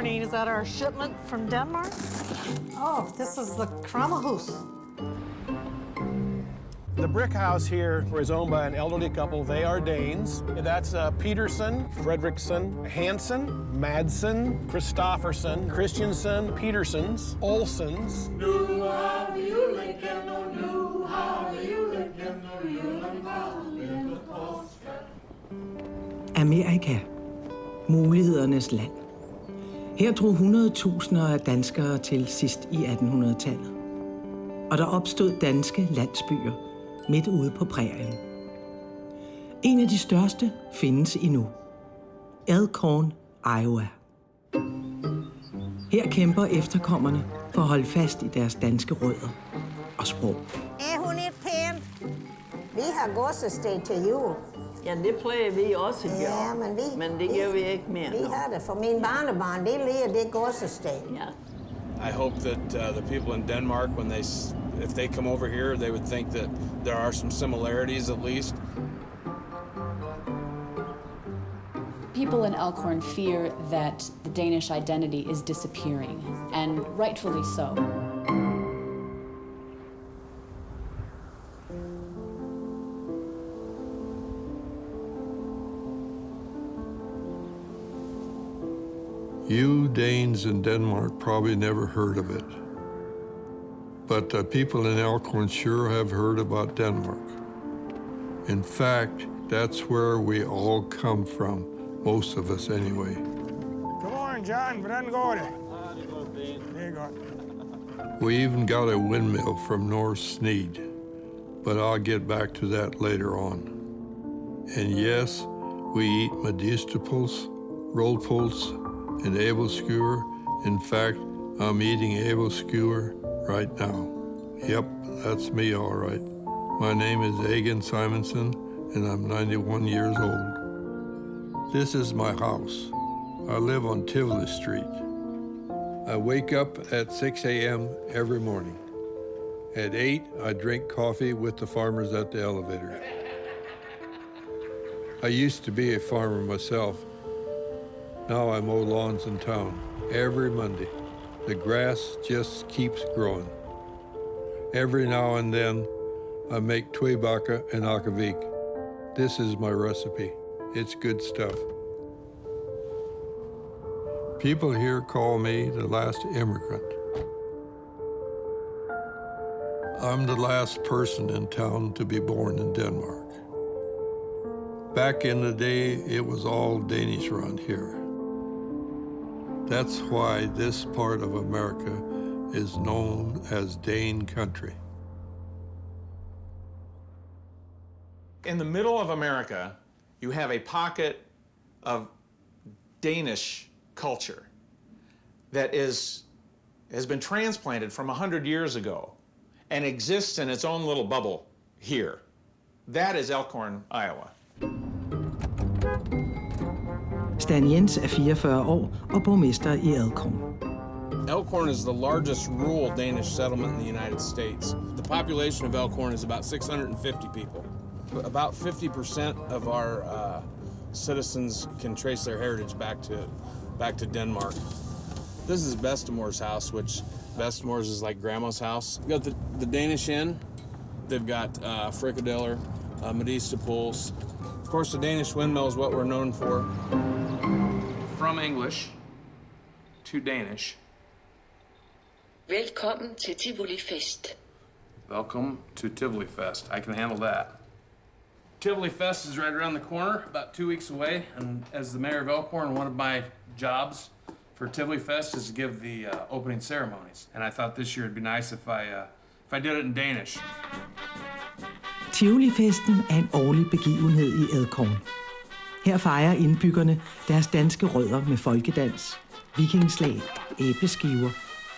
morning. Is that our shipment from Denmark? Oh, this is the Krammerhus. The brick house here is owned by an elderly couple. They are Danes. That's Peterson, Fredriksson, Hansen, Madsen, Christofferson, Christiansen, Petersons, Olsens. Amerika. Mulighedernes land. Her drog 100.000 af danskere til sidst i 1800-tallet. Og der opstod danske landsbyer midt ude på prærien. En af de største findes endnu. Elk Horn, Iowa. Her kæmper efterkommerne for at holde fast i deres danske rødder og sprog. Er hun ikke pænt? Vi har godsested til jul. Ja, det plejer vi også at gøre, Ja, men det gør vi ikke mere. Vi har det for min barnebarn. Det er det godsested. Ja. I hope that the people in Denmark, if they come over here, they would think that there are some similarities at least. People in Elkhorn fear that the Danish identity is disappearing, and rightfully so. You Danes in Denmark probably never heard of it. But the people in Elkhorn sure have heard about Denmark. In fact, that's where we all come from, most of us anyway. Come on, John, hvordan går det? Det er godt. We even got a windmill from North Sneed, but I'll get back to that later on. And yes, we eat medistaples, rollpuls, and able skewer. In fact, I'm eating able skewer right now. Yep, that's me all right. My name is Egan Simonson, and I'm 91 years old. This is my house. I live on Tivoli Street. I wake up at 6 a.m. every morning. At 8, I drink coffee with the farmers at the elevator. I used to be a farmer myself. Now I mow lawns in town every Monday. The grass just keeps growing. Every now and then, I make tvebacka and akavik. This is my recipe. It's good stuff. People here call me the last immigrant. I'm the last person in town to be born in Denmark. Back in the day, it was all Danish around here. That's why this part of America is known as Dane country. In the middle of America, you have a pocket of Danish culture that has been transplanted from 100 years ago and exists in its own little bubble here. That is Elkhorn, Iowa. Stan Jens er 44 år og borgmester i Elkhorn. Elkhorn is the largest rural Danish settlement in the United States. The population of Elkhorn is about 650 people. About 50% of our citizens can trace their heritage back to Denmark. This is Bedstemor's house, which Bedstemor's is like Grandma's house. We've got the Danish Inn. They've got frikadeller, medisterpools. Of course, the Danish Windmill is what we're known for. From English to Danish. Velkommen til Tivoli Fest. Welcome to Tivoli Fest. I can handle that. Tivoli Fest is right around the corner, about 2 weeks away, and as the mayor of Elkhorn, one of my jobs for Tivoli Fest is to give the opening ceremonies. And I thought this year it'd be nice if I did it in Danish. Tivoli-festen er en årlig begivenhed i Elkhorn. Her fejrer indbyggerne deres danske rødder med folkedans, vikingslag, æbleskiver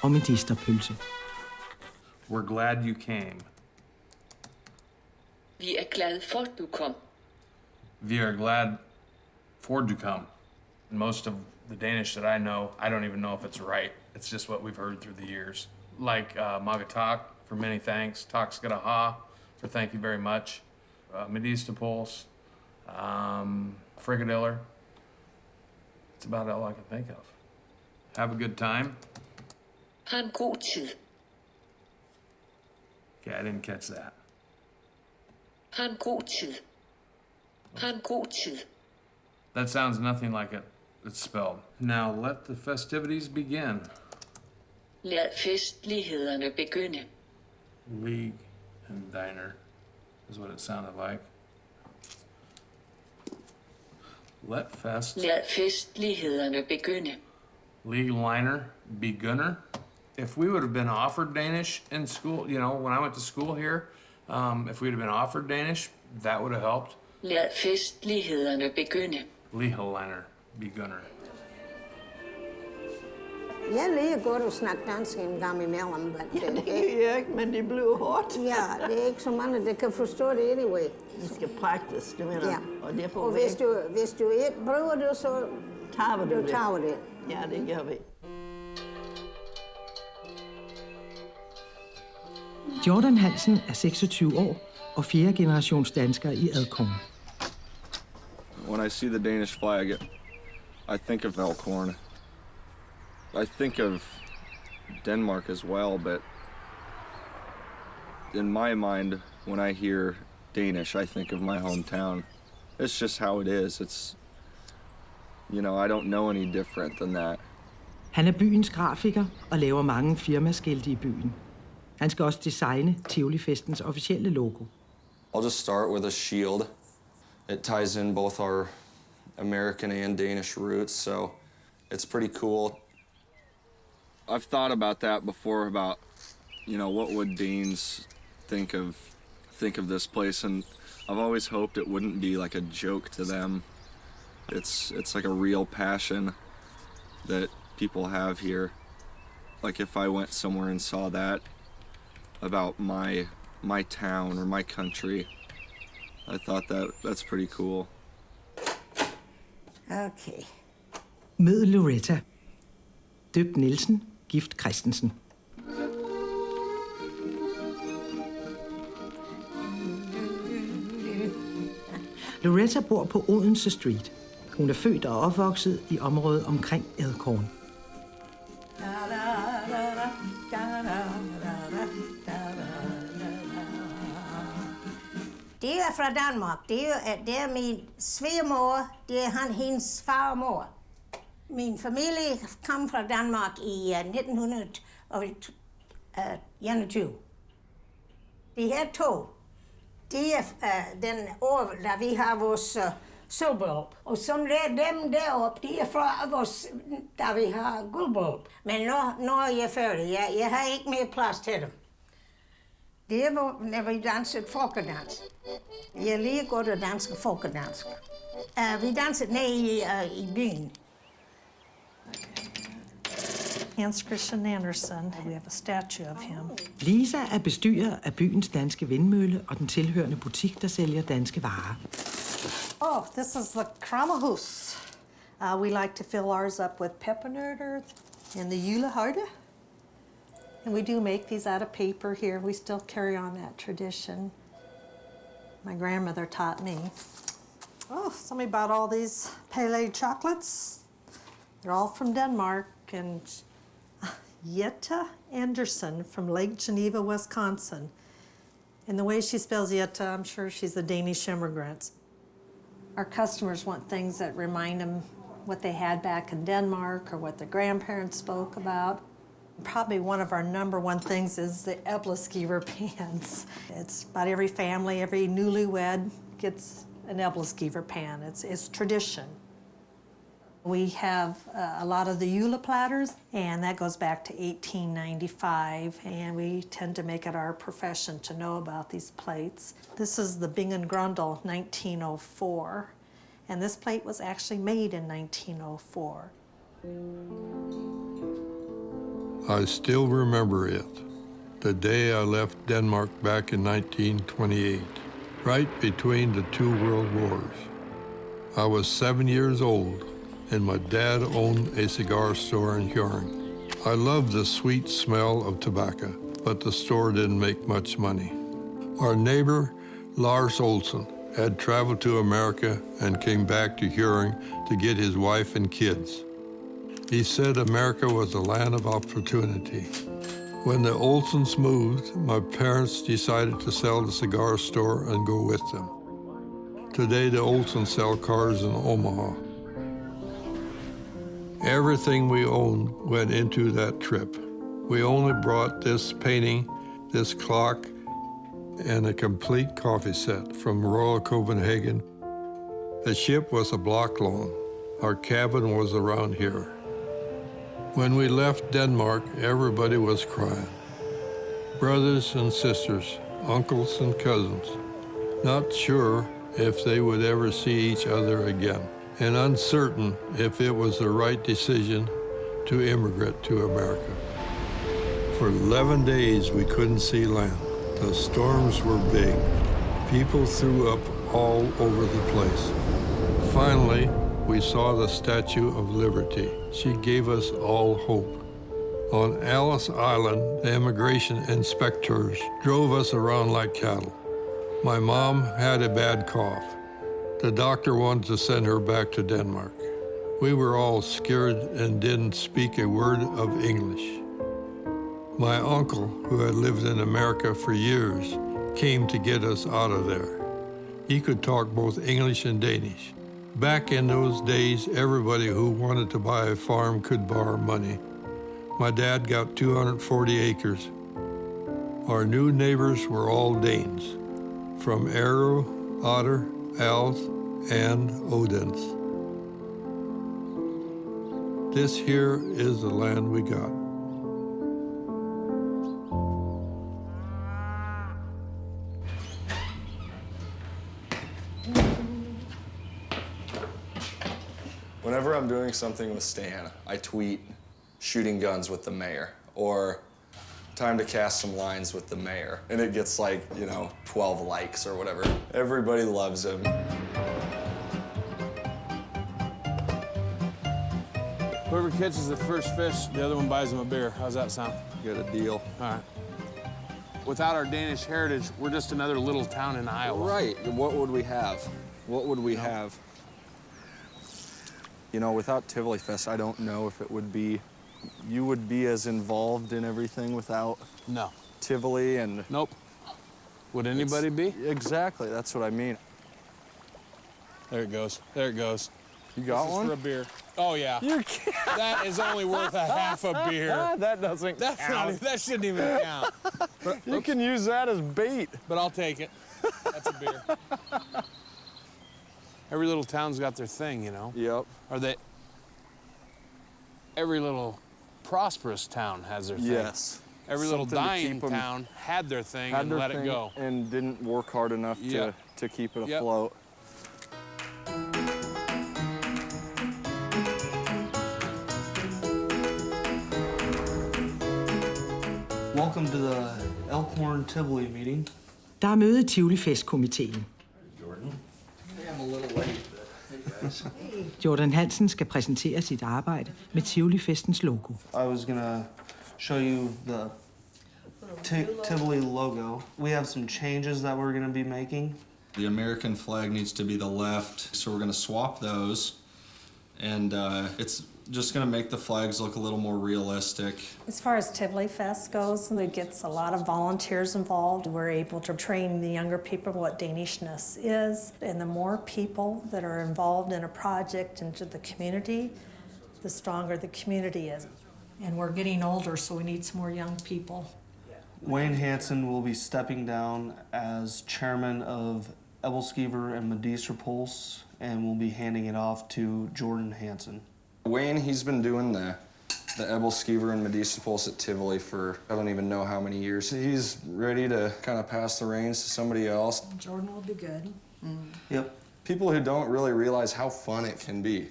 og medisterpølse. We're glad you came. Vi er glade for, at du kom. We are glad for du kom. Most of the Danish that I know, I don't even know if it's right. It's just what we've heard through the years. Like Magatak for many thanks, Takskadaha for thank you very much, medisterpools, frikadeller. It's about all I can think of. Have a good time. Ha en god tid. Okay, I didn't catch that. Ha en god tid. Ha en god tid. That sounds nothing like it's spelled. Now let the festivities begin. Lad festlighederne begynde. League and diner is what it sounded like. Lad festlighederne begynde. League liner, begunner. If we would have been offered Danish in school, you know, when I went to school here, if we'd have been offered Danish, that would have helped. Lad festlighederne begynde. League liner, begunner. Jeg lærer godt at snakke dansk en gang imellem. Ja, det kan jeg ikke, men det bliver hårdt. Ja, det er ikke så mange, der kan forstå det anyway. Vi skal practice, det mener. Ja. Og, det og hvis du ikke bruger det, så tager du det. Ja, det gør vi. Jordan Hansen er 26 år og 4. generations dansker i Elkhorn. When I see the Danish flag, I think of Elkhorn. I think of Denmark as well, but in my mind, when I hear Danish, I think of my hometown. It's just how it is. It's, you know, I don't know any different than that. Han er byens grafiker og laver mange firmaskilte i byen. Han skal også designe Tivoli Festens officielle logo. I'll just start with a shield. It ties in both our American and Danish roots, so it's pretty cool. I've thought about that before, about, you know, what would Danes think of this place, and I've always hoped it wouldn't be like a joke to them. It's like a real passion that people have here. Like if I went somewhere and saw that about my town or my country, I thought that's pretty cool. Okay. Mød Loretta. Døbt Nielsen, gift Christensen. Loretta bor på Odense Street. Hun er født og opvokset i området omkring Elkhorn. Det er fra Danmark. Det er min svigermor. Det er hendes far og mor. Min familie kom fra Danmark i 1921. De her to, det er den år, da vi har vores sølvbryllup. Og som dem deroppe, de er fra vores, da vi har guldbryllup. Men når jeg er færdig, jeg har ikke mere plads til dem. Det er, når vi dansede folkedans. Jeg er lige godt at danse folkedans. Vi dansede ned i byen. Hans Christian Andersen. We have a statue of him. Lisa er bestyrer af byens danske vindmølle og den tilhørende butik, der sælger danske varer. Oh, this is the krammerhus. We like to fill ours up with peppernoter and the juleharde. And we do make these out of paper here. We still carry on that tradition. My grandmother taught me. Oh, somebody bought all these Pele chocolates. They're all from Denmark. And Jette Anderson from Lake Geneva, Wisconsin. And the way she spells Jette, I'm sure she's a Danish-Immigrant. Our customers want things that remind them what they had back in Denmark or what their grandparents spoke about. Probably one of our #1 things is the æbleskiver pans. It's about every family, every newlywed gets an æbleskiver pan. It's tradition. We have a lot of the Jule platters, and that goes back to 1895, and we tend to make it our profession to know about these plates. This is the Bingen Grundle 1904, and this plate was actually made in 1904. I still remember it, the day I left Denmark back in 1928, right between the two world wars. I was 7 years old, and my dad owned a cigar store in Hjørring. I loved the sweet smell of tobacco, but the store didn't make much money. Our neighbor, Lars Olsen, had traveled to America and came back to Hjørring to get his wife and kids. He said America was a land of opportunity. When the Olsons moved, my parents decided to sell the cigar store and go with them. Today, the Olsons sell cars in Omaha. Everything we owned went into that trip. We only brought this painting, this clock, and a complete coffee set from Royal Copenhagen. The ship was a block long. Our cabin was around here. When we left Denmark, everybody was crying. Brothers and sisters, uncles and cousins, not sure if they would ever see each other again, and uncertain if it was the right decision to immigrate to America. For 11 days, we couldn't see land. The storms were big. People threw up all over the place. Finally, we saw the Statue of Liberty. She gave us all hope. On Ellis Island, the immigration inspectors drove us around like cattle. My mom had a bad cough. The doctor wanted to send her back to Denmark. We were all scared and didn't speak a word of English. My uncle, who had lived in America for years, came to get us out of there. He could talk both English and Danish. Back in those days, everybody who wanted to buy a farm could borrow money. My dad got 240 acres. Our new neighbors were all Danes, from Arrow, Otter, Als, and Odense. This here is the land we got. Whenever I'm doing something with Stan, I tweet shooting guns with the mayor or time to cast some lines with the mayor. And it gets like, 12 likes or whatever. Everybody loves him. Whoever catches the first fish, the other one buys them a beer. How's that sound? Get a deal. All right. Without our Danish heritage, we're just another little town in Iowa. Right. What would we have? What would we have? Without Tivoli Fest, I don't know if it would be... You would be as involved in everything without... No. Tivoli and... Nope. Would anybody be? Exactly. That's what I mean. There it goes. There it goes. You got one? For a beer. Oh, yeah. You can't. That is only worth a half a beer. That doesn't count. That shouldn't even count. But, you can use that as bait. But I'll take it. That's a beer. Every little town's got their thing, Yep. Every little prosperous town has their thing. Yes. Every little dying town had their thing and let it go. And didn't work hard enough to keep it afloat. Welcome to the Elk Horn Tivoli meeting. Der møde i Tivoli Fest-komiteen. I'm a little late, but hey guys. Jordan Hansen skal præsentere sit arbejde med Tivoli Festens logo. I was gonna show you the Tivoli logo. We have some changes that we're gonna be making. The American flag needs to be the left, so we're gonna swap those. And it's just gonna make the flags look a little more realistic. As far as Tivoli Fest goes, it gets a lot of volunteers involved. We're able to train the younger people what Danishness is. And the more people that are involved in a project into the community, the stronger the community is. And we're getting older, so we need some more young people. Wayne Hansen will be stepping down as chairman of Ebelskiver and Medistra and will be handing it off to Jordan Hansen. Wayne, he's been doing the Ebelskiver and Medistra at Tivoli for I don't even know how many years. He's ready to kind of pass the reins to somebody else. Jordan will be good. Yep. People who don't really realize how fun it can be.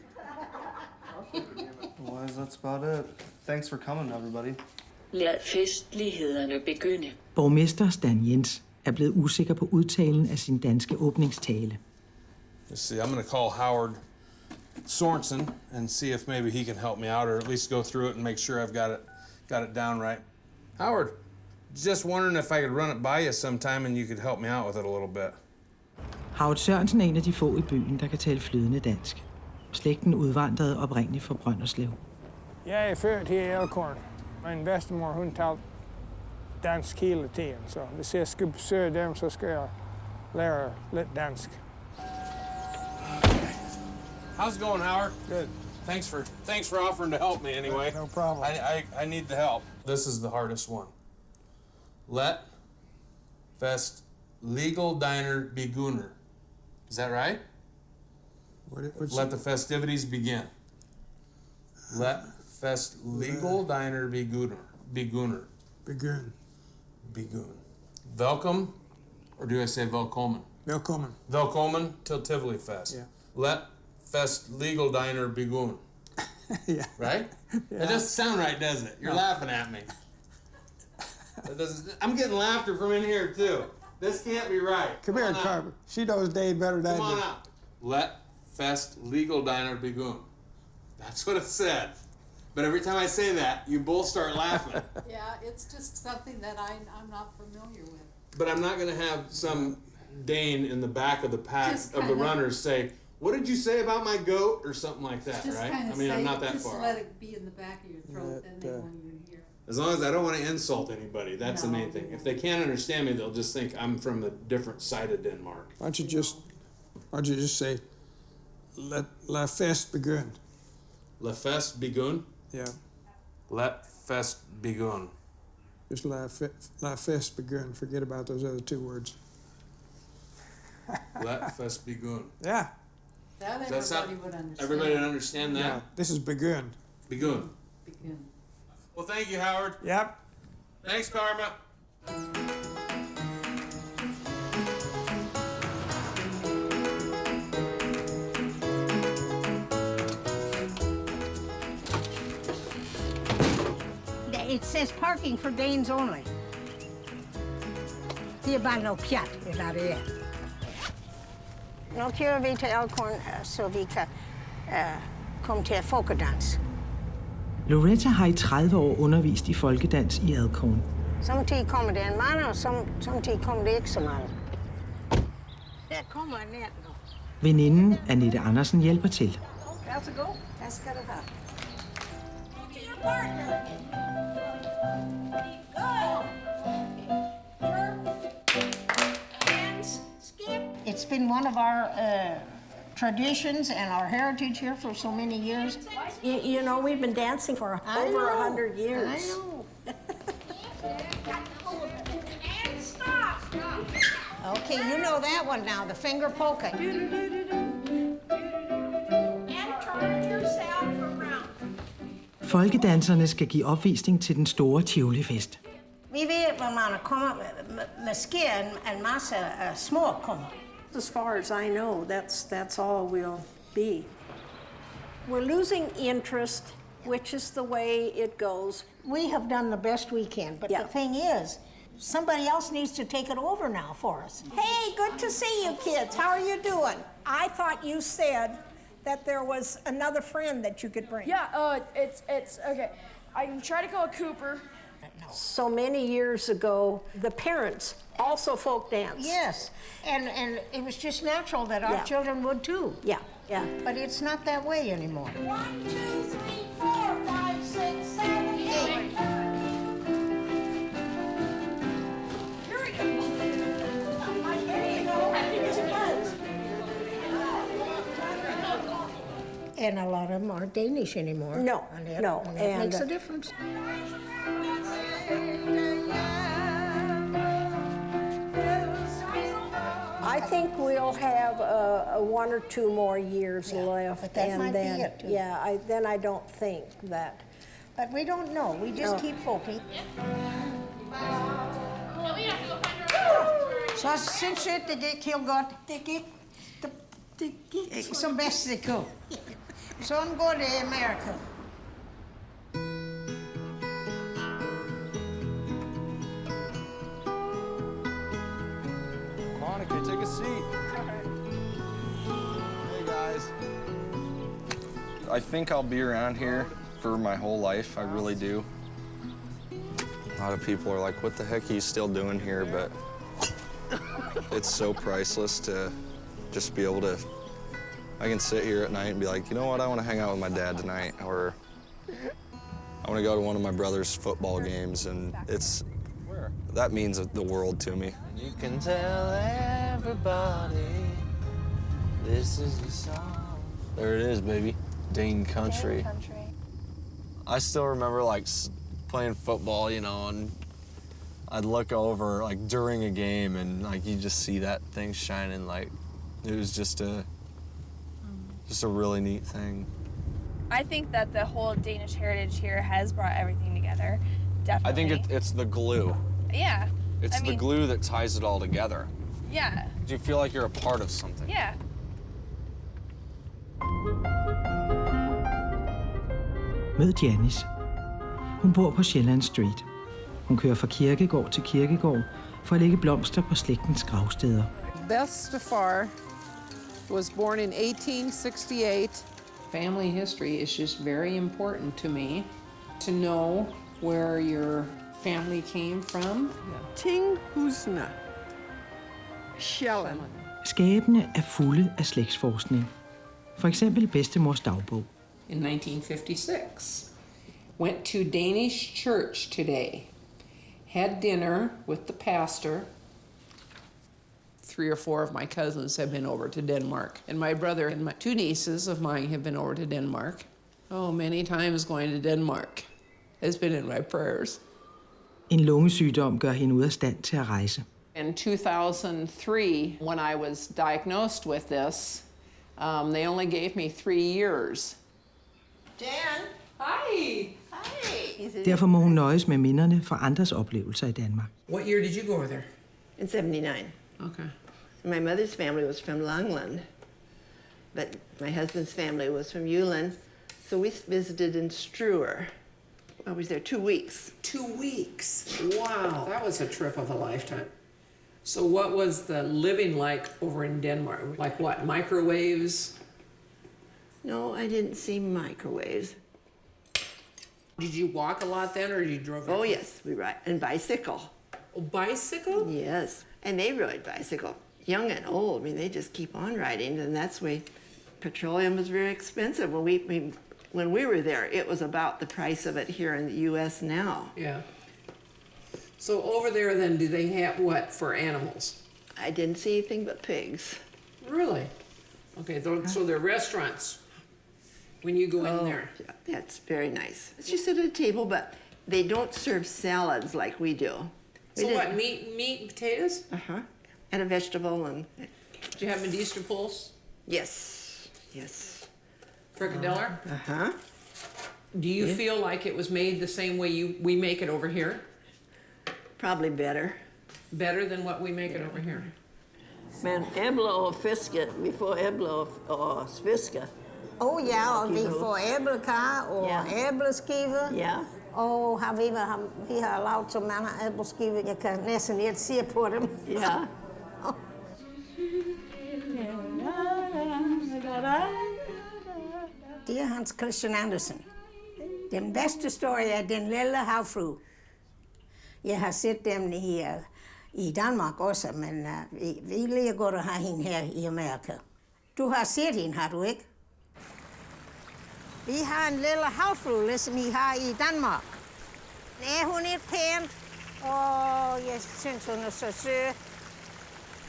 Otherwise, that's about it. Thanks for coming, everybody. Lad festlighederne begynde. Borgmester Stan Jens er blevet usikker på udtalen af sin danske åbningstale. Let's see, I'm gonna call Howard Sorensen and see if maybe he can help me out, or at least go through it and make sure I've got it down right. Howard, just wondering if I could run it by you sometime and you could help me out with it a little bit. Howard Sørensen er en af de få i byen, der kan tale flydende dansk. Slægten udvandrede oprindeligt fra Brønderslev. Jeg er født her i Elkhorn. Min bedstemor, hun talte dansk hele tiden, så hvis jeg skal besøge dem, så skal jeg lære lidt dansk. How's it going, Howard? Good. Thanks for offering to help me anyway. No problem. I need the help. This is the hardest one. Let fest legal diner begunner. Is that right? Let the festivities begin. Let fest legal diner begunner. Begynn. Welcome, or do I say velkommen? Velkommen. Velkommen till Tivoli Fest. Yeah. Let fest legal diner begun. Yeah. Right? Yeah. It doesn't sound right, does it? You're laughing at me. I'm getting laughter from in here too. This can't be right. Come here, Carver. She knows Dave better than I do. Come on out. Let fest legal diner begun. That's what it said. But every time I say that, you both start laughing. Yeah, it's just something that I'm not familiar with. But I'm not going to have some Dane in the back of the pack Just of the kinda- runners say, "What did you say about my goat?" or something like that, Just right? kind I of mean, say, I'm not that just far let off. it be in the back of your throat, then they won't even hear. As long as I don't want to insult anybody, that's the No, main thing. If they can't understand me, they'll just think I'm from a different side of Denmark. Why don't you just say, let la fest begin? La fest begun? Yeah. Let fest begun. Just la fest begin. Forget about those other two words. Let fest begun. Yeah. That Does that sound? everybody would understand. Everybody understand that? Yeah. This is begin. Begun. Begin. Well, thank you, Howard. Yep. Thanks, Karma. It says parking for Danes only. Det er bare noget pjat, eller det er. Nu kører vi til Elkhorn, så vi kan komme til folkedans. Loretta har i 30 år undervist i folkedans i Elkhorn. Samtidig kommer der en mand, og samtidig kommer det ikke så mange. Der kommer en net nu. Veninden Annette Andersen hjælper til. Værsågod. Der skal du have. It's been one of our traditions and our heritage here for so many years. You know, we've been dancing for over 100 years. I know. Okay, you know that one now, the finger polka. Folkedanserne skal give opvisning til den store Tivoli Fest. Vi ved, hvor man kommer, måske en masse små kommer. As far as I know, that's all we'll be. We're losing interest, which is the way it goes. We have done the best we can, but the thing is, somebody else needs to take it over now for us. Hey, good to see you kids. How are you doing? I thought you said that there was another friend that you could bring. Yeah, it's okay. I can try to call Cooper. So many years ago, the parents also folk danced. Yes, and it was just natural that our children would too. Yeah, yeah. But it's not that way anymore. 1, 2, 3, 4, 5, 6, 7, 8. Here we go. There you go. And a lot of them aren't Danish anymore. No, no. And that makes a difference. I think we'll have 1 or 2 more years left, but that and might be then it, too. then I don't think that. But we don't know. We just keep hoping. Så synes jeg, det gik helt godt. Det gik som bedst det kunne. Sådan går det i Amerika. Monica, take a seat. Hey, guys. I think I'll be around here for my whole life. I really do. A lot of people are like, what the heck are you still doing here? But it's so priceless to just be able to, I can sit here at night and be like, you know what, I want to hang out with my dad tonight. Or I want to go to one of my brother's football games, and that means the world to me. You can tell everybody this is the song. There it is, baby. Dane country. Dane country. I still remember like playing football, you know, and I'd look over like during a game and like you just see that thing shining. Like it was just a really neat thing. I think that the whole Danish heritage here has brought everything together. Definitely. I think it's the glue. Yeah. It's the glue that ties it all together. Yeah. You feel like you're a part of something. Yeah. Mød Janice. Hun bor på Sjælland Street. Hun kører fra kirkegård til kirkegård for at lægge blomster på slægtens gravsteder. Bestefar was born in 1868. Family history is just very important to me, to know where your family came from. Tinghusene. Sjælland. Skabene er fulde af slægtsforskning. For eksempel bedstemors dagbog. In 1956, went to Danish church today, had dinner with the pastor. 3 or 4 of my cousins have been over to Denmark, and my brother and my 2 nieces of mine have been over to Denmark. Oh, many times going to Denmark has been in my prayers. En lungesygdom gør hende ude af stand til at rejse. In 2003, when I was diagnosed with this, they only gave me 3 years. Dan? Hi! Hi! Derfor må hun nøjes med minderne fra andres oplevelser i Danmark. What year did you go over there? In 79. Okay. My mother's family was from Longland, but my husband's family was from Ulan, so we visited in Struer. I was there 2 weeks. 2 weeks? Wow, that was a trip of a lifetime. So what was the living like over in Denmark? Like what, microwaves? No, I didn't see microwaves. Did you walk a lot then, or did you drove? Oh, yes, we ride, and bicycle. Oh, bicycle? Yes, and they rode bicycle, young and old. I mean, they just keep on riding, and that's why petroleum was very expensive. When we were there, it was about the price of it here in the U.S. now. Yeah. So over there then, do they have what for animals? I didn't see anything but pigs. Really? Okay, so they're restaurants when you go in there. Yeah, that's very nice. You sit at a table, but they don't serve salads like we do. So what, meat and potatoes? Uh-huh. And a vegetable and... Do you have medisterpulse? Yes, yes. Frikadeller? Uh-huh. Do you feel like it was made the same way we make it over here? Probably better. Better than what we make it over here? Men æbler og fiske, vi får æbler og fiske. Ja, og vi får æblekar og æbleskiver. Ja. Og vi har lavet så mange æbleskiver, jeg kan næsten ikke se på dem. Ja. Det er Hans Christian Andersen. Den bedste historie er Den lille havfrue. Jeg har set dem i Danmark også, men vi lige godt at have hende her i Amerika. Du har set hende, har du ikke? Vi har en lille havfrue, ligesom I har i Danmark. Er hun ikke pænt? Jeg synes, hun er så sød.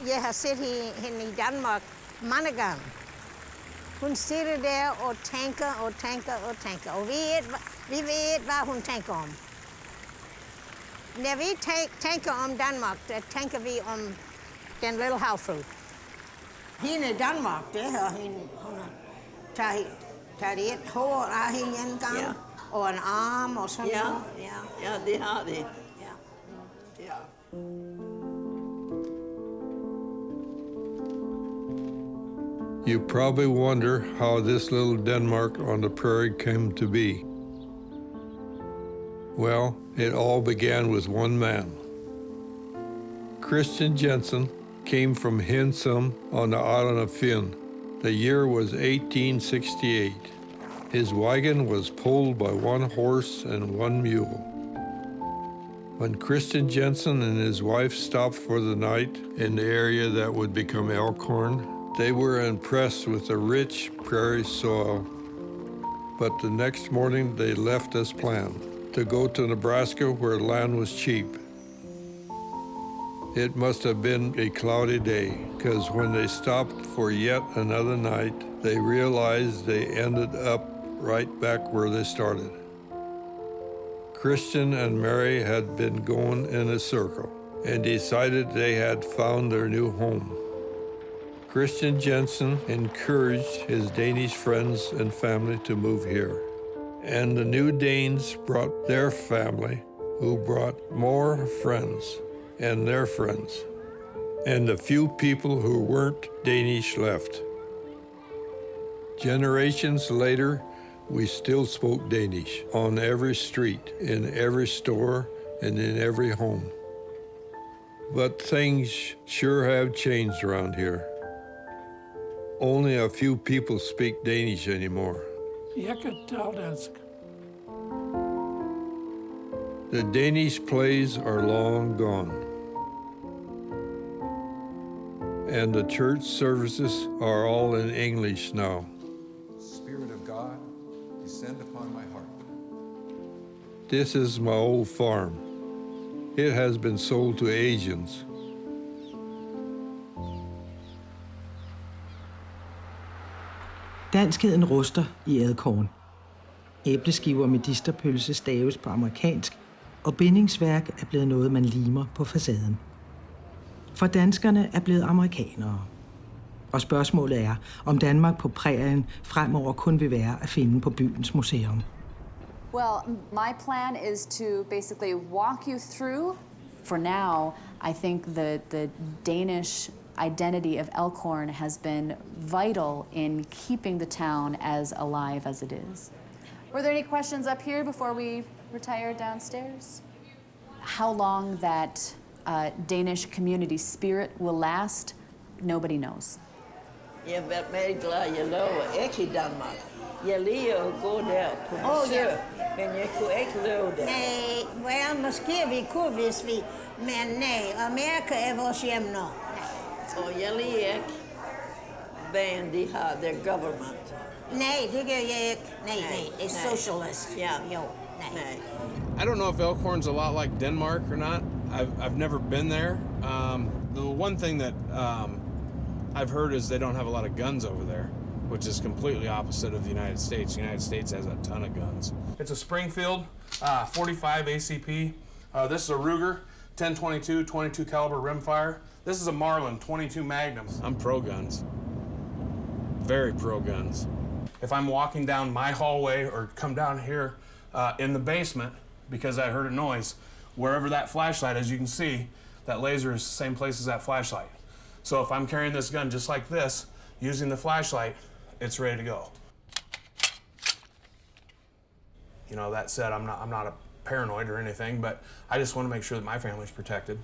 Jeg har set hende i Danmark mange gange. Hun sidder der og tænker og tænker og tænker, og vi ved, hvad hun tænker om. Når vi tænker om Danmark, der tænker vi om den lille havfrue. Hende i Danmark, det har hun taget et hår af hende en gang, og en arm og sådan noget. Ja, det har de. Ja. You probably wonder how this little Denmark on the prairie came to be. Well, it all began with one man. Christian Jensen came from Hensum on the island of Fyn. The year was 1868. His wagon was pulled by 1 horse and 1 mule. When Christian Jensen and his wife stopped for the night in the area that would become Elkhorn, they were impressed with the rich prairie soil. but the next morning they left as planned, to go to Nebraska where land was cheap. It must have been a cloudy day, because when they stopped for yet another night, they realized they ended up right back where they started. Christian and Mary had been going in a circle and decided they had found their new home. Christian Jensen encouraged his Danish friends and family to move here. And the new Danes brought their family, who brought more friends and their friends, and the few people who weren't Danish left. Generations later, we still spoke Danish on every street, in every store, and in every home. But things sure have changed around here. Only a few people speak Danish anymore. Jeg kan tale dansk. The Danish plays are long gone. And the church services are all in English now. Spirit of God, descend upon my heart. This is my old farm. It has been sold to Asians. Danskheden ruster i Elk Horn. Æbleskiver med medisterpølse staves på amerikansk, og bindingsværk er blevet noget, man limer på facaden. For danskerne er blevet amerikanere. Og spørgsmålet er, om Danmark på prærien fremover kun vil være at finde på byens museum. Well, my plan is to basically walk you through. For now, I think the Danish identity of Elkhorn has been vital in keeping the town as alive as it is. Were there any questions up here before we retire downstairs? How long that Danish community spirit will last, nobody knows. Jeg har været meget glad, jeg lover ikke i Danmark. Jeg lige at gå der på besøg, men jeg kunne ikke love det. Nej, well, måske vi kunne, hvis vi... Men nej, Amerika er vores hjem nu. Og jeg lige ikke, hvad de har, their government. Nej, det gør jeg ikke. Nej, det er socialist. Ja, jo, nej. I don't know if Elkhorn's a lot like Denmark or not. I've never been there. The one thing that I've heard is they don't have a lot of guns over there, which is completely opposite of the United States. The United States has a ton of guns. It's a Springfield 45 ACP. This is a Ruger 10-22, 22 caliber rimfire. This is a Marlin 22 Magnum. I'm pro guns. Very pro guns. If I'm walking down my hallway or come down here in the basement because I heard a noise, wherever that flashlight, as you can see, that laser is the same place as that flashlight. So if I'm carrying this gun just like this, using the flashlight, it's ready to go. You know, that said, I'm not a paranoid or anything, but I just want to make sure that my family's protected.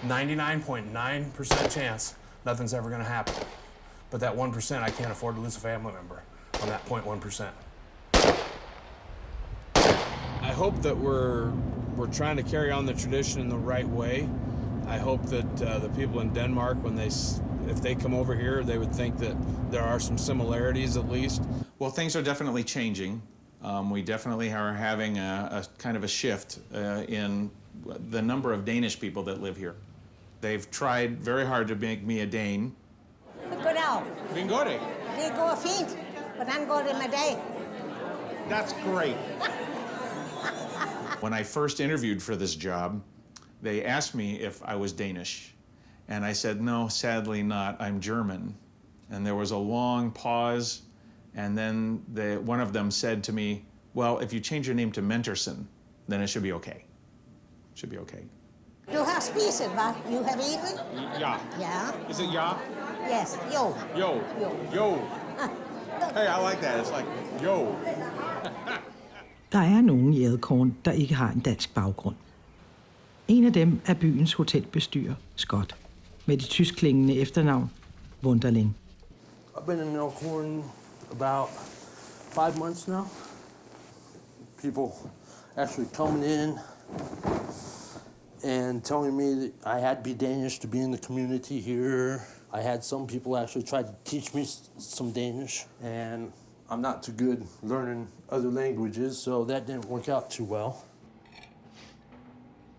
99.9% chance nothing's ever going to happen. But that 1%, I can't afford to lose a family member on that 0.1%. I hope that we're trying to carry on the tradition in the right way. I hope that the people in Denmark, if they come over here, they would think that there are some similarities at least. Well, things are definitely changing. We definitely are having a kind of a shift in the number of Danish people that live here. They've tried very hard to make me a Dane. Goddag. Hvordan går det? Det går fint. Hvordan går det med dig? That's great. When I first interviewed for this job, they asked me if I was Danish. And I said, no, sadly not, I'm German. And there was a long pause, and then one of them said to me, well, if you change your name to Mentorson, then it should be okay. Should be okay. Du har spist, hva? You have eaten? Yeah. Yeah. Is it ya? Yes, yo. Yo. Yo. Hey, I like that. It's like, yo. Der er nogen i Elkhorn, der ikke har en dansk baggrund. En af dem er byens hotelbestyrer, Scott, med det tyskklingende efternavn Wunderling. I've been in Elkhorn about 5 months now. People actually coming in and telling me that I had to be Danish to be in the community here. I had some people actually try to teach me some Danish, and I'm not too good learning other languages, so that didn't work out too well.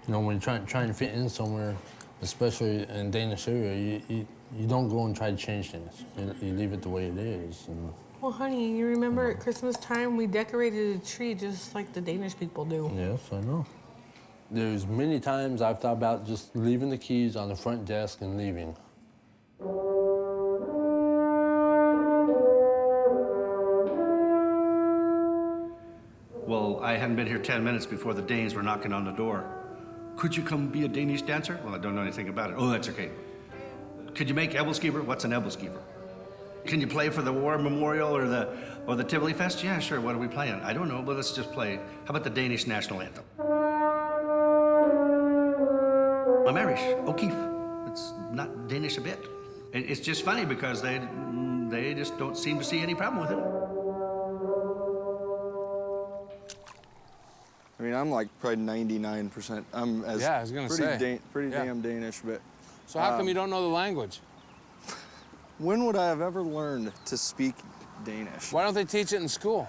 You know, when you're trying to fit in somewhere, especially in Danish area, you don't go and try to change things. You leave it the way it is. And, well, honey, you remember at Christmas time, we decorated a tree just like the Danish people do. yes, I know. There's many times I've thought about just leaving the keys on the front desk and leaving. Well, I hadn't been here 10 minutes before the Danes were knocking on the door. Could you come be a Danish dancer? Well, I don't know anything about it. Oh, that's okay. Could you make Ebelskiver? What's an Ebelskiver? Can you play for the War Memorial or the Tivoli Fest? Yeah, sure. What are we playing? I don't know, but let's just play. How about the Danish national anthem? I'm Irish, O'Keefe. It's not Danish a bit. It's just funny because they just don't seem to see any problem with it. I mean, I'm like probably 99%. I'm as Yeah, I was gonna say. Pretty Yeah. damn Danish, but. So how come you don't know the language? When would I have ever learned to speak Danish? Why don't they teach it in school?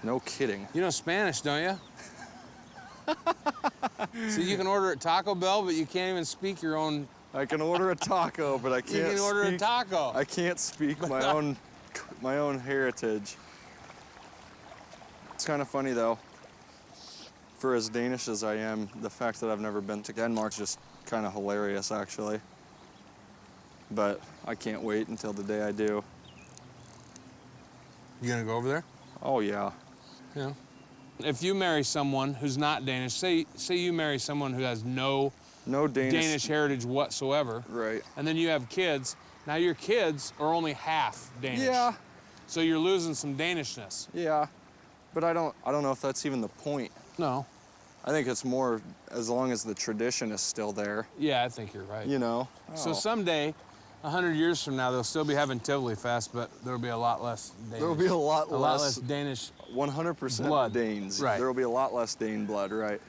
No kidding. You know Spanish, don't you? So you can order at Taco Bell, but you can't even speak your own. I can order a taco, but I can't. You can order a taco. I can't speak my own heritage. It's kind of funny though. For as Danish as I am, the fact that I've never been to Denmark's just kind of hilarious, actually. But I can't wait until the day I do. You gonna go over there? Oh yeah. Yeah. If you marry someone who's not Danish, say you marry someone who has no Danish heritage whatsoever. Right. And then you have kids. Now your kids are only half Danish. Yeah. So you're losing some Danishness. Yeah. But I don't know if that's even the point. No. I think it's more as long as the tradition is still there. Yeah, I think you're right. You know? So someday, 100 years from now, they'll still be having Tivoli Fest, but there'll be a lot less Danish. There'll be a lot less Danish 100% blood. Danes. Right. There'll be a lot less Dane blood, right.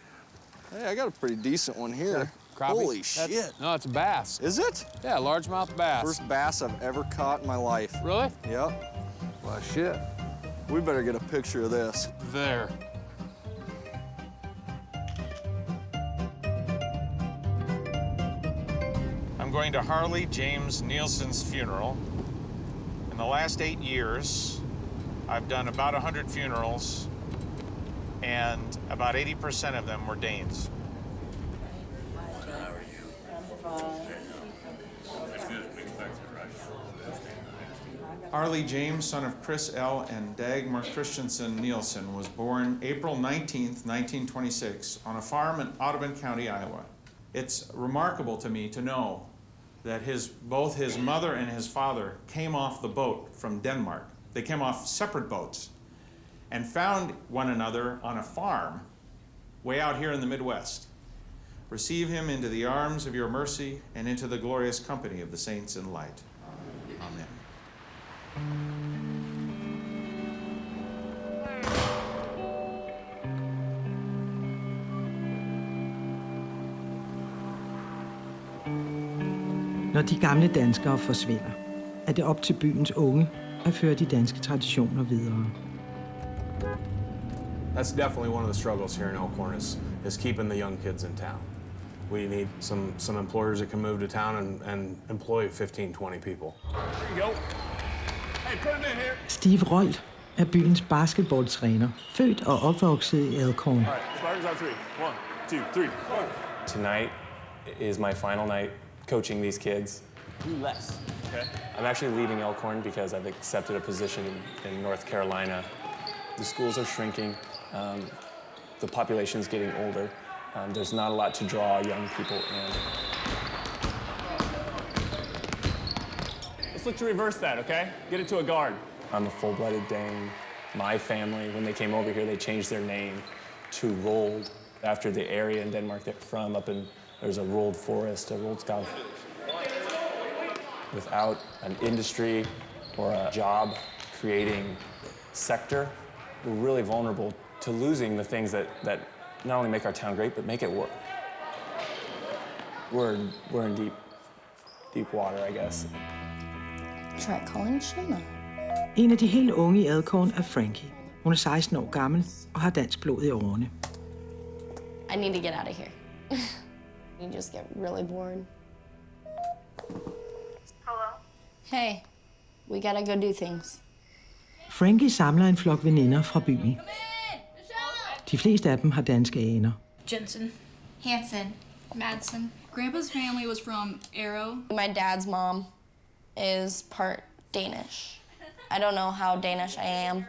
Hey, I got a pretty decent one here. Holy shit. No, it's a bass. Is it? Yeah, largemouth bass. First bass I've ever caught in my life. Really? Yep. Well, shit. We better get a picture of this. There. I'm going to Harley James Nielsen's funeral. In the last 8 years, I've done about 100 funerals, and about 80% of them were Danes. Harley James, son of Chris L. and Dagmar Christensen Nielsen, was born April 19th, 1926, on a farm in Audubon County, Iowa. It's remarkable to me to know that both his mother and his father came off the boat from Denmark. They came off separate boats and found one another on a farm way out here in the Midwest. Receive him into the arms of your mercy and into the glorious company of the saints in light. Amen. Når de gamle danskere forsvinder, er det op til byens unge at føre de danske traditioner videre. That's definitely one of the struggles here in Elkhorn is keeping the young kids in town. We need some employers that can move to town and employ 15, 20 people. There you go. Hey, put him in here. Steve Rold er byens basketballtræner, født og opvokset i Elkhorn. All right, Spartans on 3. 1, 2, 3. Tonight is my final night coaching these kids. Do less. Okay. I'm actually leaving Elkhorn because I've accepted a position in North Carolina. The schools are shrinking. The population's getting older. There's not a lot to draw young people in. Let's look to reverse that, okay? Get it to a guard. I'm a full-blooded Dane. My family, when they came over here, they changed their name to Rold after the area in Denmark they're from. Up in, there's a Rold forest, a Rold skov. Without an industry or a job creating sector, we're really vulnerable to losing the things that not only make our town great, but make it work. We're in deep water, I guess. Try calling Shayna. En af de helt unge i Elkhorn er Frankie. Hun er 16 år gammel og har dansk blod i årene. I need to get out of here. You just get really bored. Hello? Hey, we gotta go do things. Frankie samler en flok veninder fra byen. De fleste af dem har danske aner. Jensen. Hansen. Madsen. Grandpa's family was from Arrow. My dad's mom is part Danish. I don't know how Danish I am.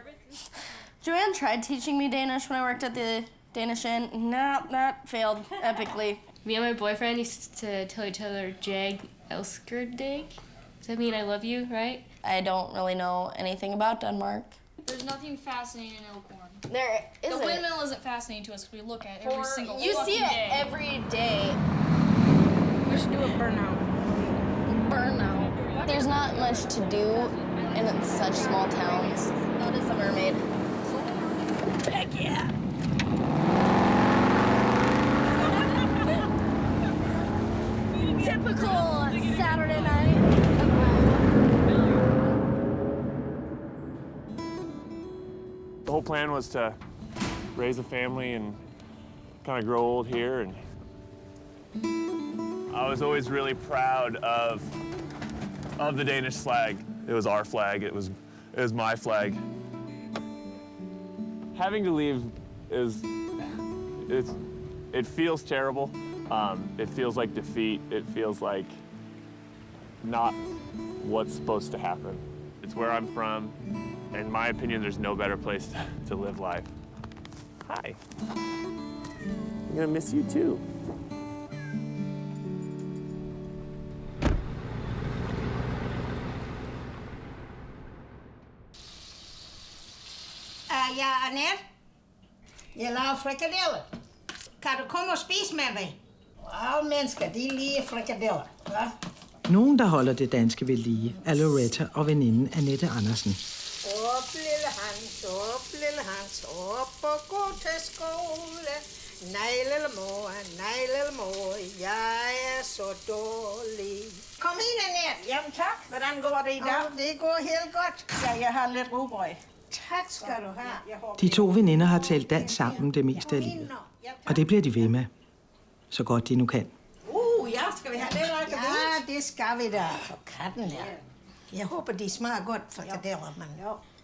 Joanne tried teaching me Danish when I worked at the Danish Inn. No, that failed epically. Me and my boyfriend used to tell each other Jag Elskerdeg. Does that mean I love you, right? I don't really know anything about Denmark. There's nothing fascinating in Elkhorn. There isn't. The windmill isn't fascinating to us because we look at it every single You fucking see it day. every day. We should do a burnout. Burnout. There's not much to do in such small towns. That is the mermaid. Heck yeah. Typical Saturday night. The whole plan was to raise a family and kind of grow old here. And I was always really proud of the Danish flag. It was our flag. It was my flag. Having to leave it feels terrible. It feels like defeat. It feels like not what's supposed to happen. It's where I'm from. In my opinion, there's no better place to live life. Hi. I'm gonna miss you too. Ja, Annette. Jeg laver frikadeller. Kan du komme og spise med mig? Alle mennesker, de liger frikadeller, hva'? Nogen, der holder det danske ved lige, er Loretta og veninden Annette Andersen. Op, lille Hans, op og gå til skole. Nej, lille mor, jeg er så dårlig. Kom ind, Annette. Jamen tak. Hvordan går det i dag? Det går helt godt. Ja, jeg har lidt rugbrød. Tak skal du have. De to veninder har talt dansk sammen det meste af livet. Og det bliver de ved med. Så godt de nu kan. Ja, skal vi have lidt akvavit? Ja, det skal vi da. For katten her. Jeg håber, de smager godt, frikadeller, men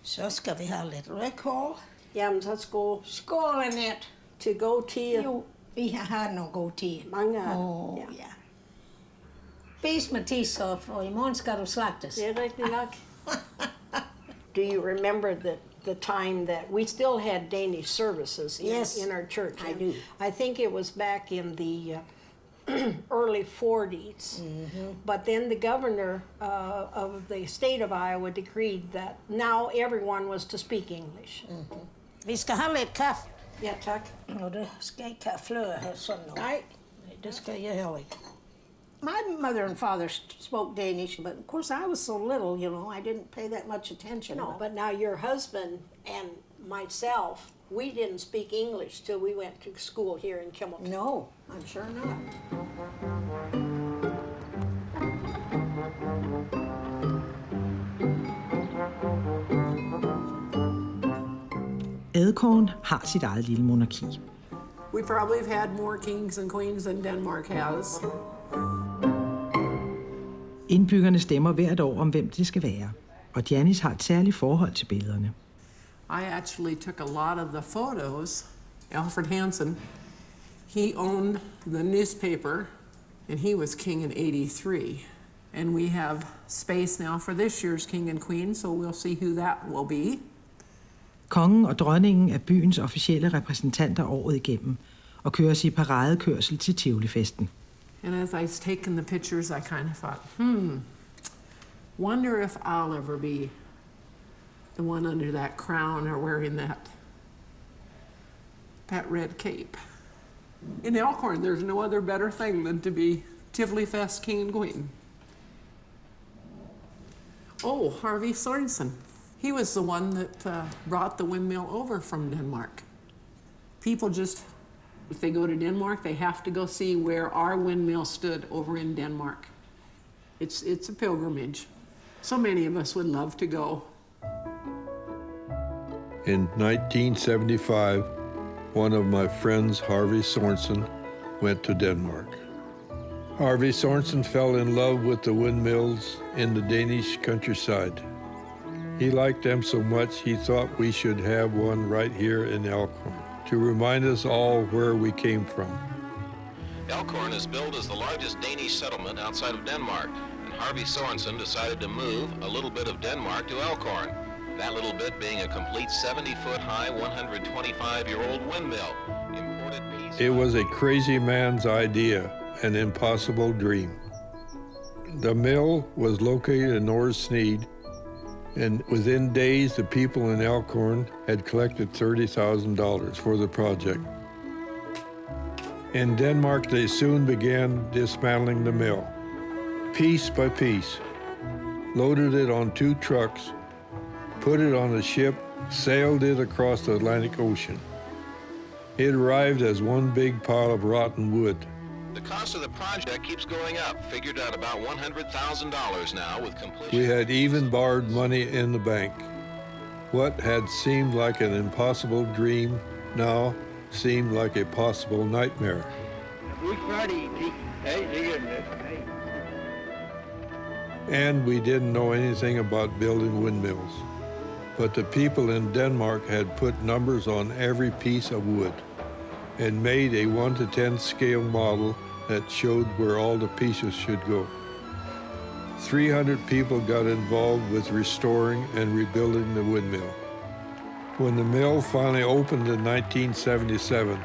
så skal vi have lidt rødkål. Jamen, så skål. Skål, Annette. Til gode tider. Jo, vi har haft nogle gode tider. Mange af dem. Ja. Spis, Mathias, for i morgen skal du slagtes. Det er rigtigt nok. Do you remember the time that we still had Danish services in our church? I do. I think it was back in the early 40s. Mm-hmm. But then the governor of the state of Iowa decreed that now everyone was to speak English. Mm-hmm. Vi skal have lidt kaffe. Ja, tak. Og det skal ikke have fløde her sådan noget. Nej, det skal jeg heller ikke. My mother and father spoke Danish, but of course I was so little, you know, I didn't pay that much attention. No, but now your husband and myself, we didn't speak English till we went to school here in Kimballton. No, I'm sure not. Elkhorn har sit eget lille monarki. We probably have had more kings and queens than Denmark has. Indbyggerne stemmer hvert år om, hvem det skal være. Og Janice har et særligt forhold til billederne. I actually took a lot of the photos. Alfred Hansen, he owned the newspaper, and he was king in '83. And we have space now for this year's king and queen, so we'll see who that will be. Kongen og dronningen er byens officielle repræsentanter året igennem og køres i paradekørsel til Tivoli Festen. And as I was taking the pictures, I kind of thought, wonder if I'll ever be the one under that crown or wearing that red cape. In Elkhorn, there's no other better thing than to be Tivoli Fest king and queen. Oh, Harvey Sorensen. He was the one that brought the windmill over from Denmark. People just, if they go to Denmark, they have to go see where our windmill stood over in Denmark. It's a pilgrimage. So many of us would love to go. In 1975, one of my friends, Harvey Sorensen, went to Denmark. Harvey Sorensen fell in love with the windmills in the Danish countryside. He liked them so much he thought we should have one right here in Elkhorn to remind us all where we came from. Elkhorn is billed as the largest Danish settlement outside of Denmark, and Harvey Sorensen decided to move a little bit of Denmark to Elkhorn. That little bit being a complete 70-foot-high, 125-year-old windmill. Imported piece. It was a crazy man's idea, an impossible dream. The mill was located in North Sneed, and within days, the people in Elkhorn had collected $30,000 for the project. In Denmark, they soon began dismantling the mill, piece by piece, loaded it on 2 trucks, put it on a ship, sailed it across the Atlantic Ocean. It arrived as one big pile of rotten wood. The cost of the project keeps going up, figured at about $100,000 now with completion. We had even borrowed money in the bank. What had seemed like an impossible dream now seemed like a possible nightmare. And we didn't know anything about building windmills. But the people in Denmark had put numbers on every piece of wood and made a 1 to 10 scale model that showed where all the pieces should go. 300 people got involved with restoring and rebuilding the windmill. When the mill finally opened in 1977,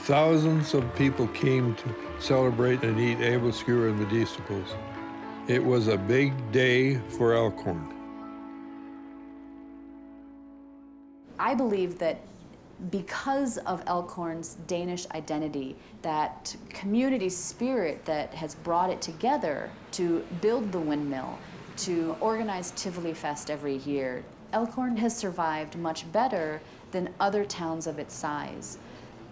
thousands of people came to celebrate and eat æbleskiver and medistaples. It was a big day for Elkhorn. I believe that because of Elkhorn's Danish identity, that community spirit that has brought it together to build the windmill, to organize Tivoli Fest every year, Elkhorn has survived much better than other towns of its size.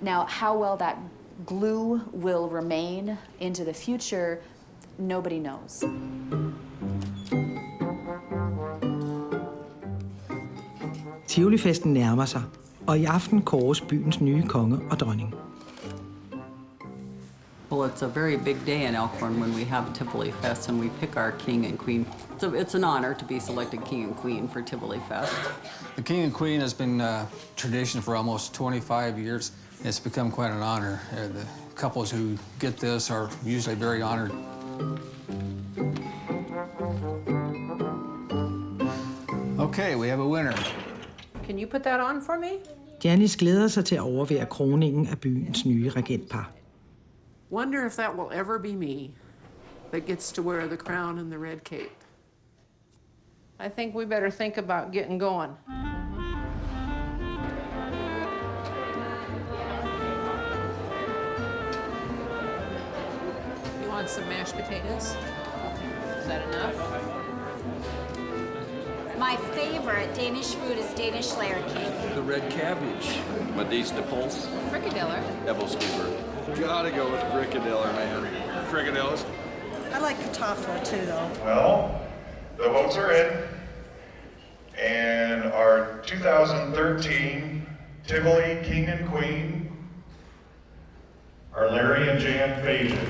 Now, how well that glue will remain into the future, nobody knows. Tivoli-festen nærmer sig, og i aften kåres byens nye konge og dronning. Well, it's a very big day in Elkhorn when we have Tivoli Fest and we pick our king and queen. So it's an honor to be selected king and queen for Tivoli Fest. The king and queen has been a tradition for almost 25 years. It's become quite an honor. The couples who get this are usually very honored. Okay, we have a winner. Can you put that on for me? Janice glæder sig til at overvære kroningen af byens nye regentpar. Wonder if that will ever be me that gets to wear the crown and the red cape. I think we better think about getting going. You want some mashed potatoes? Is that enough? My favorite Danish food is Danish layer cake. The red cabbage. Medistaples. Frikadiller. Æbleskiver. Gotta go with frikadiller, man. Frikadelles. I like katafla too, though. Well, the votes are in. And our 2013 Tivoli King and Queen are Larry and Jan Fajan.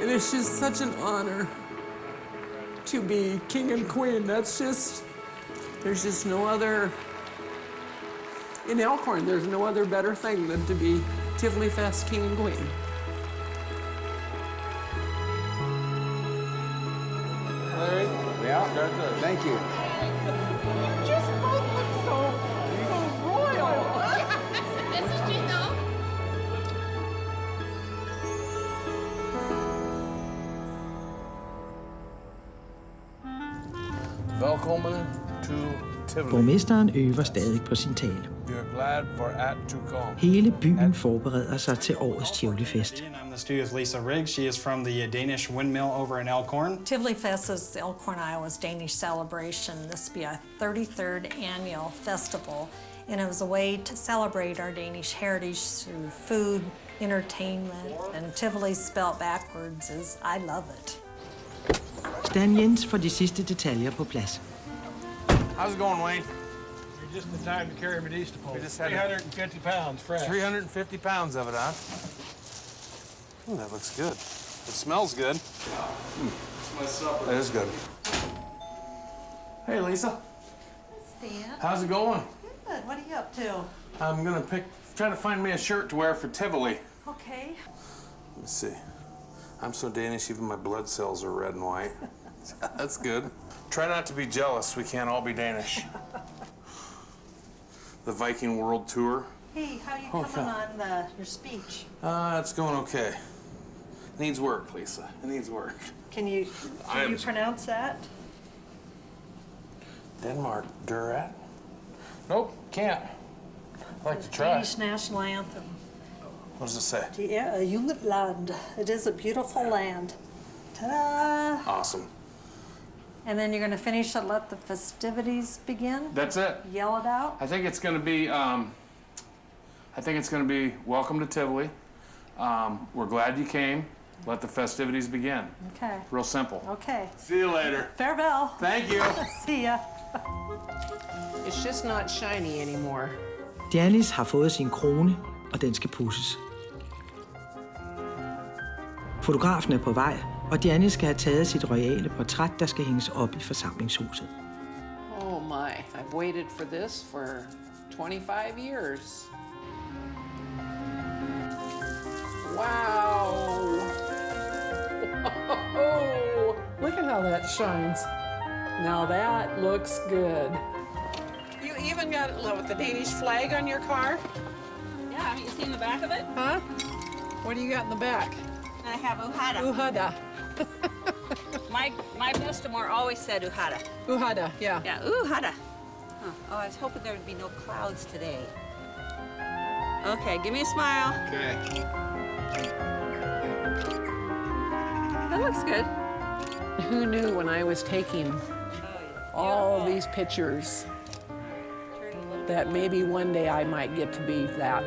And it's just such an honor to be king and queen. There's just no other, in Elkhorn, there's no other better thing than to be Tivoli Fest king and queen. Larry? Yeah, thank you. Just both look so royal. This is Gino. Velkommen to Tivoli. Borgmesteren øver stadig på sin tale. We are glad for at to come. Hele byen forbereder sig til årets Tivoli-fest. I'm the studio's Lisa Riggs. She is from the Danish Windmill over in Elkhorn. Tivoli Fest is Elkhorn, Iowa's Danish celebration. This will be our 33rd annual festival. And it was a way to celebrate our Danish heritage through food, entertainment, and Tivoli spelt backwards is, I love it. Stan Jens får de sidste detaljer på plads. How's it going, Wayne? You're just in time to carry Medici We poles. just had 350 pounds fresh. 350 pounds of it, huh? Ooh, that looks good. It smells good. My supper. That is good. Hey, Lisa. Stan? How's it going? Good. What are you up to? I'm gonna try to find me a shirt to wear for Tivoli. Okay. Let me see. I'm so Danish, even my blood cells are red and white. That's good. Try not to be jealous. We can't all be Danish. The Viking World Tour. Hey, how you Oh, coming God. on your speech? It's going okay. Needs work, Lisa. It needs work. Can you pronounce that? Denmark, Durat? Nope, can't. I'd like to try. Danish national anthem. What does it say? Yeah, Jugendland. It is a beautiful land. Ta-da! Awesome. And then you're going to finish it, let the festivities begin? That's it. Yell it out? I think it's going to be welcome to Tivoli. We're glad you came. Let the festivities begin. Okay. Real simple. Okay. See you later. Farewell. Thank you. See ya. It's just not shiny anymore. Janis har fået sin krone, og den skal pudses. Fotografen er på vej, og Janis skal have taget sit royale portræt, der skal hænges op i forsamlingshuset. Oh my, I've waited for this for 25 years. Wow. Oh, look at how that shines. Now that looks good. You even got with the Danish flag on your car? Yeah, haven't you seen the back of it? Huh? What do you got in the back? I have Uhada. Uhada. My customer always said Uhada. Uhada, yeah. Yeah, Uhada. Huh. Oh, I was hoping there would be no clouds today. Okay, give me a smile. Okay. That looks good. Who knew when I was taking all these pictures that maybe one day I might get to be that.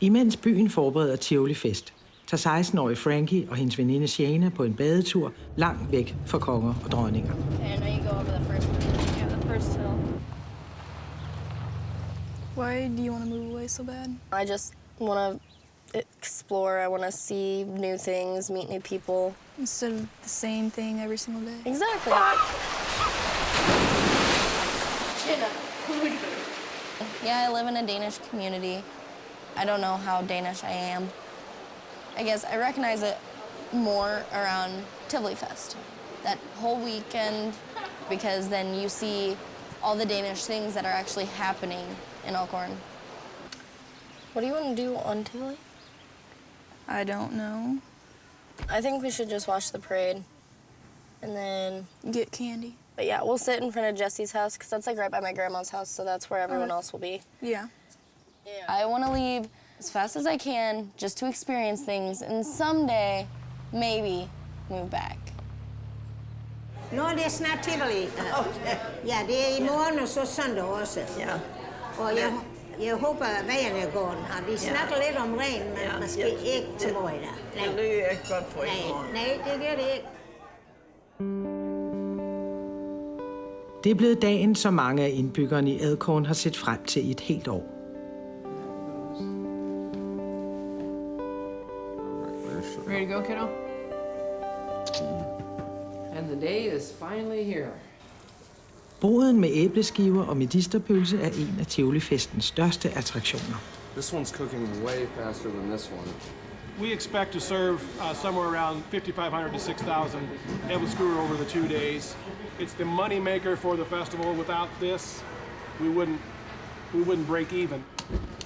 Imens byen forbereder Tivoli Fest, tager 16-årige Frankie og hendes veninde Shana på en badetur langt væk fra konger og dronninger. Okay, I know you go over the first one. Yeah, the first hill. Why do you want to move away so bad? I just want to explore. I want to see new things, meet new people. Instead of the same thing every single day? Exactly. Yeah, I live in a Danish community. I don't know how Danish I am. I guess I recognize it more around Tivoli Fest, that whole weekend, because then you see all the Danish things that are actually happening in Elkhorn. What do you want to do on Tivoli? I don't know. I think we should just watch the parade and then get candy. But yeah, we'll sit in front of Jesse's house because that's like right by my grandma's house, so that's where everyone else will be. Yeah. I want to leave as fast as I can just to experience things and someday maybe move back. Nå, det er snart Tivoli. Ja, det er i morgen og så søndag også. Ja. Og jeg håber, at vejerne går. Vi snakker lidt om regn, men måske ikke til morgen. Nej, det er ikke godt for i morgen. Nej, det gør det ikke. Det er blevet dagen, som mange af indbyggerne i Elkhorn har set frem til i et helt år. Ready to go, kiddo? And the day is finally here. Boden med æbleskiver og medisterpølse er en af Tivoli-festens største attraktioner. This one's cooking way faster than this one. We expect to serve somewhere around 5,500 to 6,000 able skewer over the 2 days. It's the money maker for the festival. Without this, we wouldn't break even.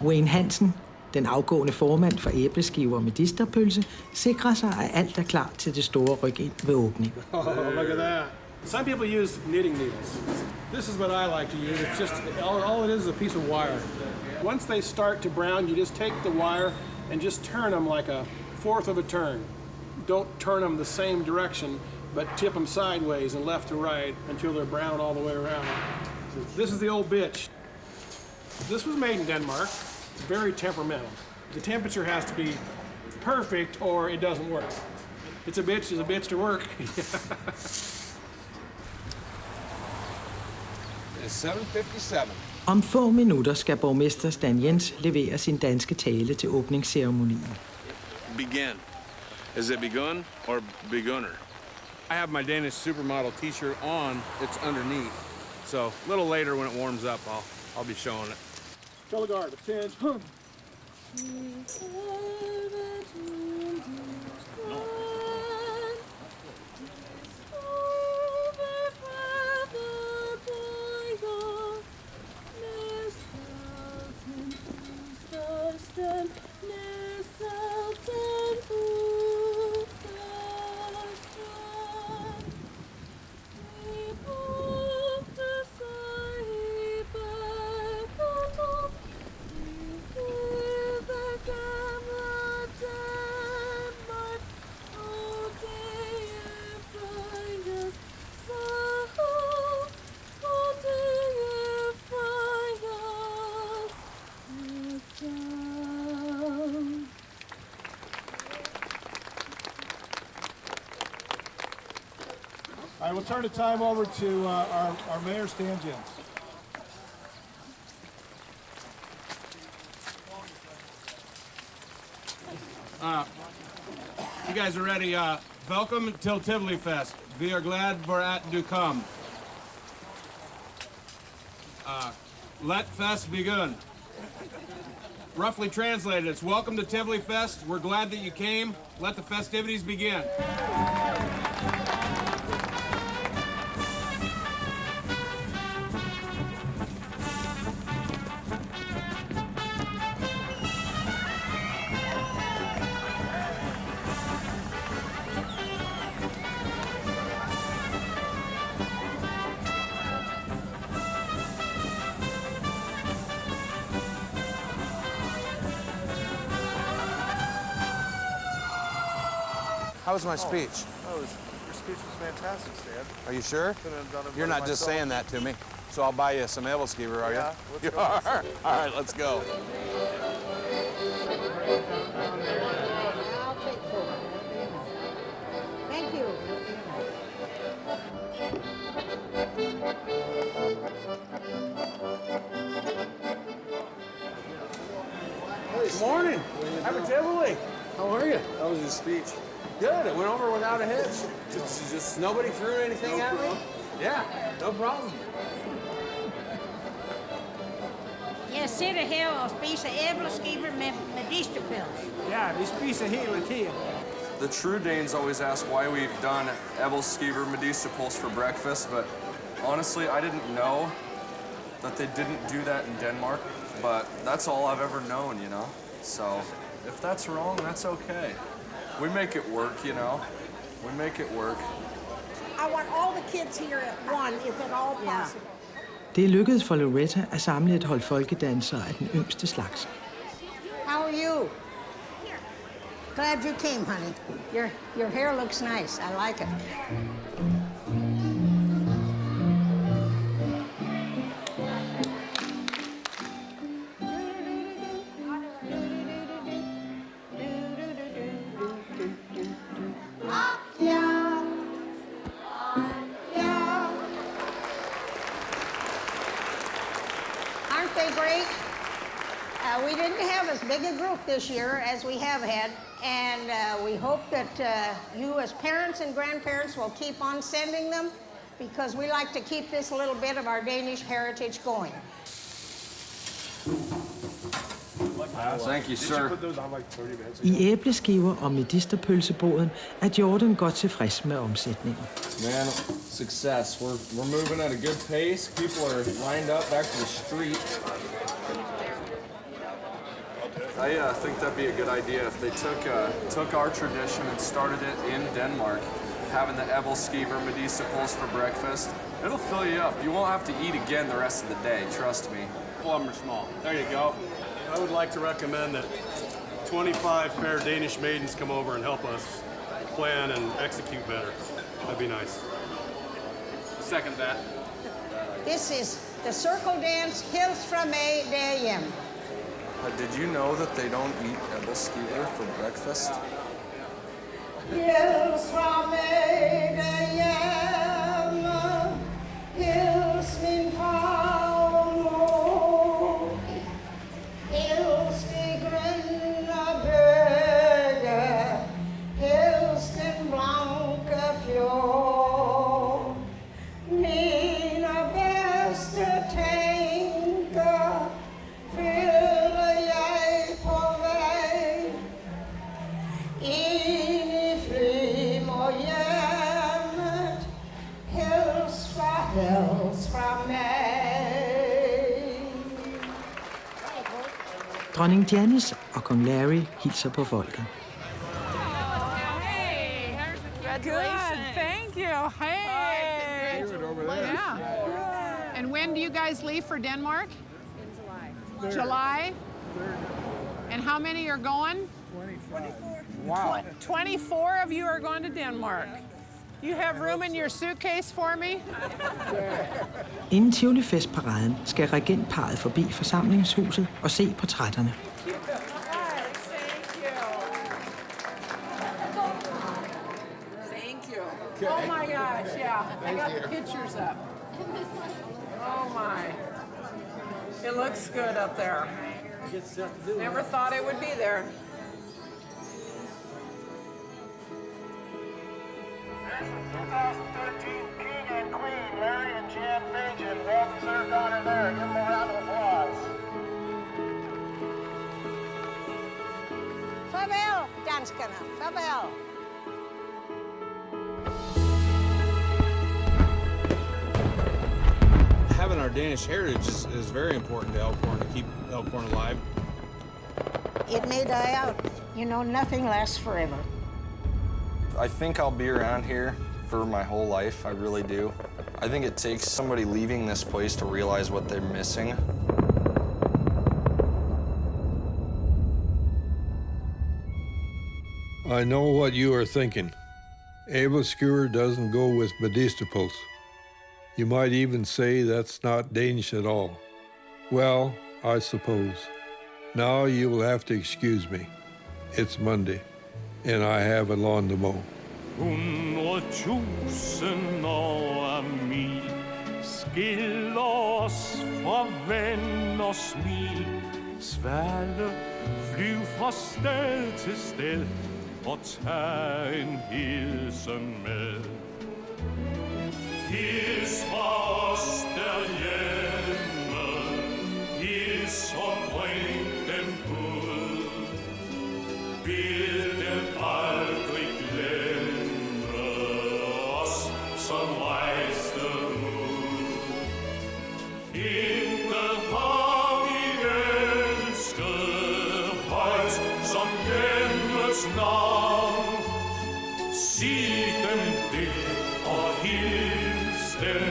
Wayne Hansen, den afgående formand for æbleskiver og medisterpølse, sikrer sig, at alt er klar til det store ryk ind ved åbningen. Oh, look at that. Some people use knitting needles. This is what I like to use. It's just, all it is a piece of wire. Once they start to brown, you just take the wire and just turn them like a fourth of a turn. Don't turn them the same direction but tip them sideways and left to right until they're brown all the way around. This is the old bitch. This was made in Denmark. It's very temperamental. The temperature has to be perfect or it doesn't work. It's a bitch to work. It's 7:57. Om få minutter skal borgmester Stan Jens levere sin danske tale til åbningsceremonien. Begin. Is it begun or begunner? I have my Danish supermodel t-shirt on. It's underneath. So a little later when it warms up, I'll be showing it. Color guard, attention. All right, we'll turn the time over to our mayor, Stan Jens. You guys are ready. Welcome till Tivoli Fest. We are glad for at du come. Let fest begin. Roughly translated, it's welcome to Tivoli Fest. We're glad that you came. Let the festivities begin. How was my speech? Your speech was fantastic, Stan. Are you sure? Couldn't have done it You're not better just myself. saying that to me. So I'll buy you some Evelskiver, are you? Yeah, let's You go. are? All right, let's go. I'll take 4. Thank you. Good morning. Happy Tivoli. How are you? How was your speech? Good. It went over without a hitch. Just nobody threw anything at me? Yeah, no problem. Jeg sidder her og spiser æbleskiver med medisterpils. Ja, vi spiser hele tiden. The true Danes always ask why we've done Evelskiver Medisterpuls for breakfast, but honestly, I didn't know that they didn't do that in Denmark, but that's all I've ever known, you know? So if that's wrong, that's okay. We make it work, you know? We make it work. I want all the kids here at 1, if at all possible. Det er lykkedes for Loretta at samle et hold folkedansere af den yngste slags. How are you? Glad you came, honey. Your hair looks nice. I like it. Aren't they great? We didn't have as big a group this year as we have had, and we hope that you as parents and grandparents will keep on sending them, because we like to keep this little bit of our Danish heritage going. Thank you, sir. I æbleskiver og medisterpølseboden er Jordan godt tilfreds med omsætningen. Man, success. We're moving at a good pace. People are lined up back to the street. I think that'd be a good idea if they took our tradition and started it in Denmark, having the Evelskiver Medisterpuls for breakfast. It'll fill you up. You won't have to eat again the rest of the day, trust me. All of them are small. There you go. I would like to recommend that 25 fair Danish maidens come over and help us plan and execute better. That'd be nice. Second that. This is the circle dance, Hills from A.M. Did you know that they don't eat apple skewer for breakfast? Hills from A.M. Hills min farmor. Hills de grønne bøge. Hills den blanke fjord. Mine bedste tanker følger jeg på vej. Ind i flymerhjemmet. Hills fra mig. Dronning Janice og kong Larry hilser på folket. Good, thank you. Hey. Yeah. And when do you guys leave for Denmark? In July. And how many are going? 24. Wow. 24 of you are going to Denmark. You have room in your suitcase for me? Inden Tivoli Fest-paraden skal regentparret forbi forsamlingshuset og se portrætterne. Thank you. Oh my gosh, yeah. I got the pictures up. Oh my. It looks good up there. Never thought it would be there. This is 2013 King and Queen, Larry and Jan Bajan. Well-deserved honor there. Give them a round of applause. Farvel, danskerne. Farvel. Having our Danish heritage is very important to Elkhorn, to keep Elkhorn alive. It may die out. You know, nothing lasts forever. I think I'll be around here for my whole life, I really do. I think it takes somebody leaving this place to realize what they're missing. I know what you are thinking. Able skewer doesn't go with medistaples. You might even say that's not Danish at all. Well, I suppose. Now you will have to excuse me. It's Monday, and I have a lawn to mow. 100.000 af mil skiller os fra vand og smil. Svalde, flyv fra sted til sted og tag en hilsen med. Hils fra os derhjemme, hils og bring dem ud. Vil dem aldrig glemme os, som rejste ud. Intet har vi ønsket højt, som hjemmes navn. Sig dem det og hils dem,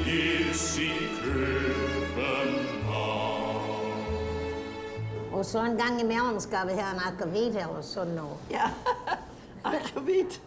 hils i København. Og så en gang imellem skal vi have en akvavit eller sådan noget. Ja, akvavit.